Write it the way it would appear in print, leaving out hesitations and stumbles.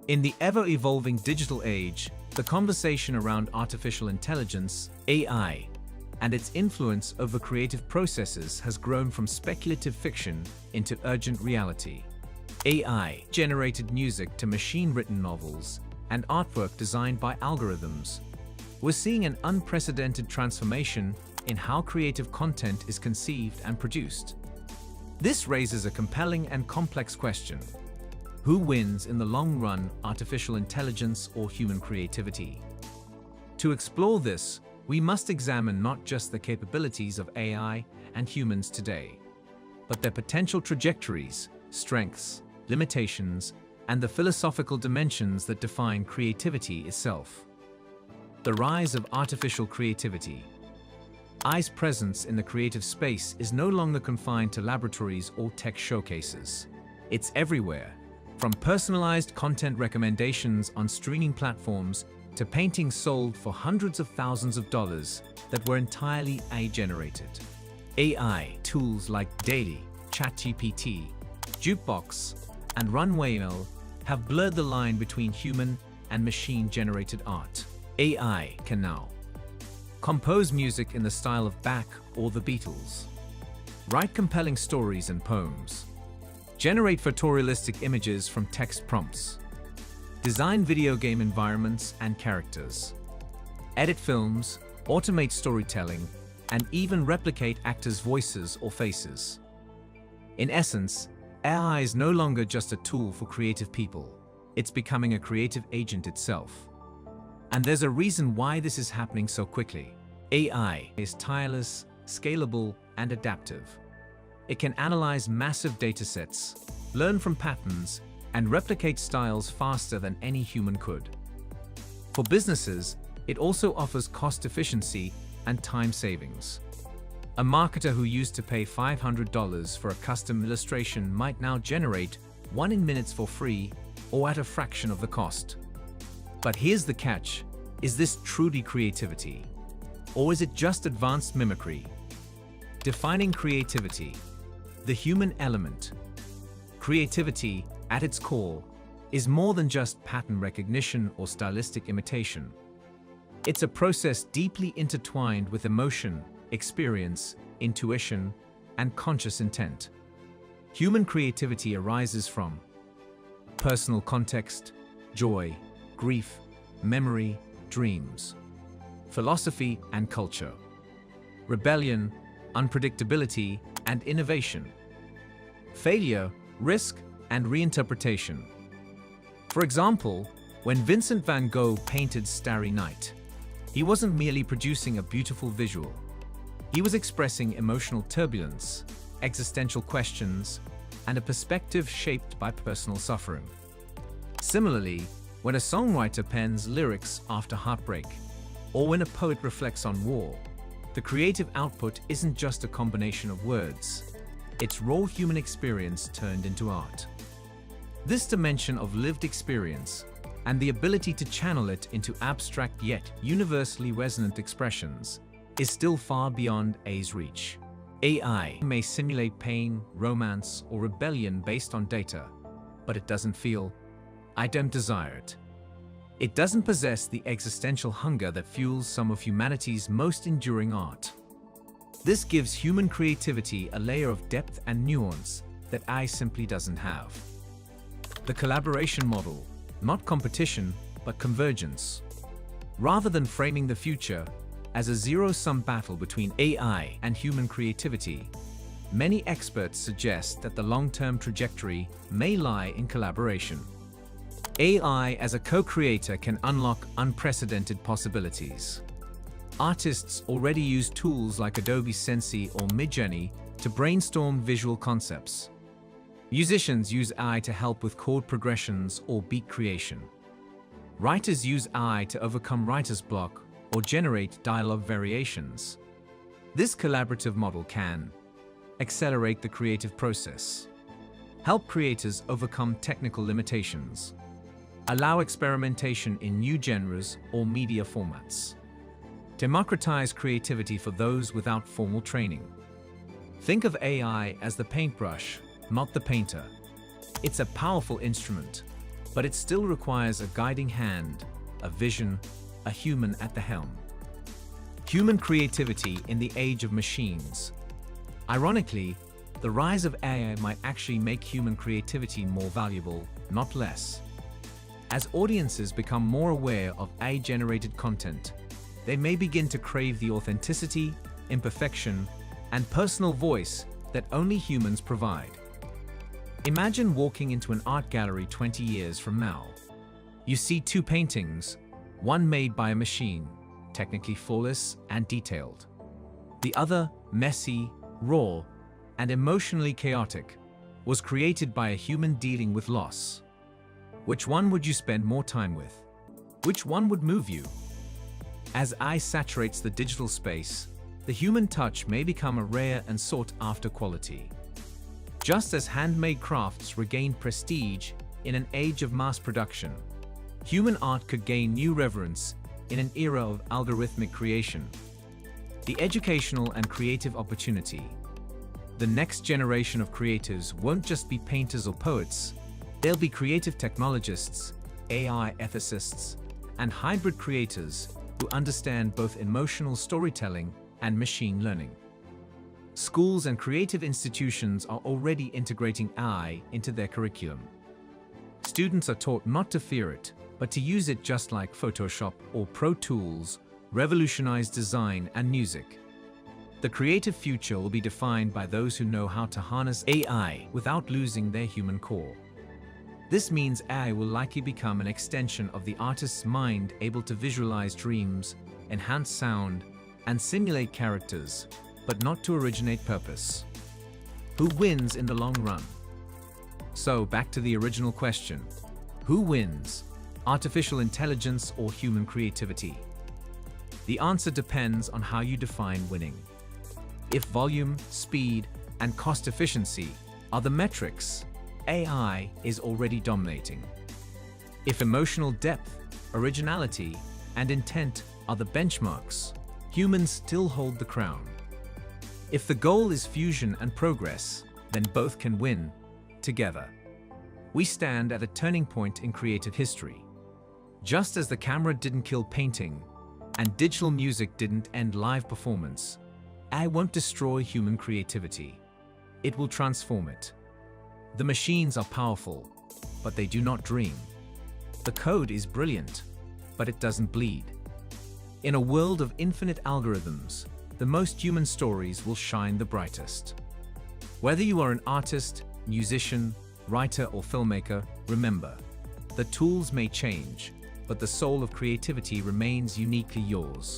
In the ever-evolving digital age, the conversation around artificial intelligence, AI, and its influence over creative processes has grown from speculative fiction into urgent reality. AI-generated music to machine-written novels and artwork designed by algorithms. We're seeing an unprecedented transformation in how creative content is conceived and produced. This raises a compelling and complex question. Who wins in the long run, artificial intelligence or human creativity? To explore this, we must examine not just the capabilities of AI and humans today, but their potential trajectories, strengths, limitations, and the philosophical dimensions that define creativity itself. The rise of artificial creativity. AI's presence in the creative space is no longer confined to laboratories or tech showcases. It's everywhere, from personalized content recommendations on streaming platforms to paintings sold for hundreds of thousands of dollars that were entirely AI-generated. AI tools like Daily, ChatGPT, Jukebox, and Runway ML have blurred the line between human and machine-generated art. AI can now compose music in the style of Bach or the Beatles, write compelling stories and poems, generate photorealistic images from text prompts, design video game environments and characters, edit films, automate storytelling, and even replicate actors' voices or faces. In essence, AI is no longer just a tool for creative people. It's becoming a creative agent itself. And there's a reason why this is happening so quickly. AI is tireless, scalable, and adaptive. It can analyze massive datasets, learn from patterns, and replicate styles faster than any human could. For businesses, it also offers cost efficiency and time savings. A marketer who used to pay $500 for a custom illustration might now generate one in minutes for free or at a fraction of the cost. But here's the catch. Is this truly creativity? Or is it just advanced mimicry? Defining creativity. The human element. Creativity, at its core, is more than just pattern recognition or stylistic imitation. It's a process deeply intertwined with emotion, experience, intuition, and conscious intent. Human creativity arises from personal context, joy, grief, memory, dreams, philosophy and culture, rebellion, unpredictability, and innovation, failure, risk, and reinterpretation. For example, when Vincent van Gogh painted Starry Night, he wasn't merely producing a beautiful visual. He was expressing emotional turbulence, existential questions, and a perspective shaped by personal suffering. Similarly, when a songwriter pens lyrics after heartbreak, or when a poet reflects on war, the creative output isn't just a combination of words. It's raw human experience turned into art. This dimension of lived experience and the ability to channel it into abstract yet universally resonant expressions is still far beyond AI's reach. AI may simulate pain, romance, or rebellion based on data, but it doesn't feel, I don't desire it. It doesn't possess the existential hunger that fuels some of humanity's most enduring art. This gives human creativity a layer of depth and nuance that AI simply doesn't have. The collaboration model, not competition, but convergence. Rather than framing the future as a zero-sum battle between AI and human creativity, many experts suggest that the long-term trajectory may lie in collaboration. AI as a co-creator can unlock unprecedented possibilities. Artists already use tools like Adobe Sensei or Midjourney to brainstorm visual concepts. Musicians use AI to help with chord progressions or beat creation. Writers use AI to overcome writer's block or generate dialogue variations. This collaborative model can accelerate the creative process, help creators overcome technical limitations, allow experimentation in new genres or media formats, democratize creativity for those without formal training. Think of AI as the paintbrush, not the painter. It's a powerful instrument, but it still requires a guiding hand, a vision, a human at the helm. Human creativity in the age of machines. Ironically, the rise of AI might actually make human creativity more valuable, not less. As audiences become more aware of AI-generated content, they may begin to crave the authenticity, imperfection, and personal voice that only humans provide. Imagine walking into an art gallery 20 years from now. You see two paintings, one made by a machine, technically flawless and detailed. The other, messy, raw, and emotionally chaotic, was created by a human dealing with loss. Which one would you spend more time with? Which one would move you? As AI saturates the digital space, the human touch may become a rare and sought-after quality. Just as handmade crafts regained prestige in an age of mass production, human art could gain new reverence in an era of algorithmic creation. The educational and creative opportunity. The next generation of creators won't just be painters or poets, they'll be creative technologists, AI ethicists, and hybrid creators who understand both emotional storytelling and machine learning. Schools and creative institutions are already integrating AI into their curriculum. Students are taught not to fear it, but to use it just like Photoshop or Pro Tools revolutionize design and music. The creative future will be defined by those who know how to harness AI without losing their human core. This means AI will likely become an extension of the artist's mind, able to visualize dreams, enhance sound, and simulate characters, but not to originate purpose. Who wins in the long run? So, back to the original question. Who wins? Artificial intelligence or human creativity? The answer depends on how you define winning. If volume, speed, and cost efficiency are the metrics, AI is already dominating. If emotional depth, originality, and intent are the benchmarks, humans still hold the crown. If the goal is fusion and progress, then both can win together. We stand at a turning point in creative history. Just as the camera didn't kill painting, and digital music didn't end live performance, AI won't destroy human creativity. It will transform it. The machines are powerful, but they do not dream. The code is brilliant, but it doesn't bleed. In a world of infinite algorithms, the most human stories will shine the brightest. Whether you are an artist, musician, writer, or filmmaker, remember, the tools may change, but the soul of creativity remains uniquely yours.